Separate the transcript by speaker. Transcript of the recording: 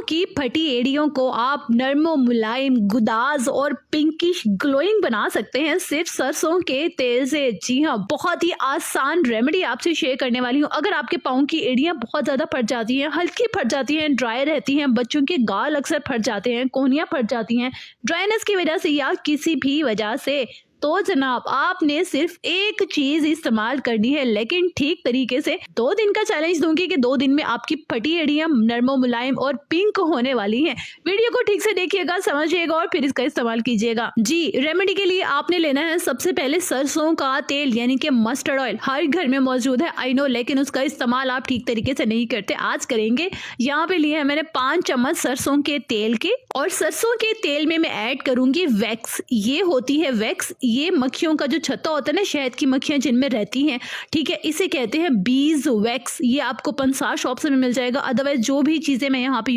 Speaker 1: की फटी एड़ियों को आप नर्मो मुलायम गुदाज और पिंकिश ग्लोइंग बना सकते हैं सिर्फ सरसों के तेल से। जी हाँ, बहुत ही आसान रेमेडी आपसे शेयर करने वाली हूँ। अगर आपके पाँव की एड़ियां बहुत ज्यादा फट जाती हैं, हल्की फट जाती हैं, ड्राई रहती हैं, बच्चों के गाल अक्सर फट जाते हैं, कोहनियां फट जाती हैं ड्राइनेस की वजह से या किसी भी वजह से, तो जनाब आपने सिर्फ एक चीज इस्तेमाल करनी है, लेकिन ठीक तरीके से। 2 दिन का चैलेंज दूंगी कि 2 दिन में आपकी फटी एड़ियां नर्मो मुलायम और पिंक होने वाली हैं। वीडियो को ठीक से देखिएगा, समझिएगा और फिर इसका इस्तेमाल कीजिएगा। जी, रेमेडी के लिए आपने लेना है सबसे पहले सरसों का तेल यानी कि मस्टर्ड ऑयल। हर घर में मौजूद है आई नो, लेकिन उसका इस्तेमाल आप ठीक तरीके से नहीं करते, आज करेंगे। यहाँ पे लिए है मैंने 5 चम्मच सरसों के तेल के, और सरसों के तेल में मैं ऐड करूंगी वैक्स। ये होती है वैक्स, ये मक्खियों का जो छत्ता होता है ना, शहद की मक्खियां जिनमें रहती हैं, ठीक है, इसे कहते हैं बीज वैक्स। ये आपको पंसार शॉप से मिल जाएगा, अदरवाइज जो भी चीजें मैं यहाँ पे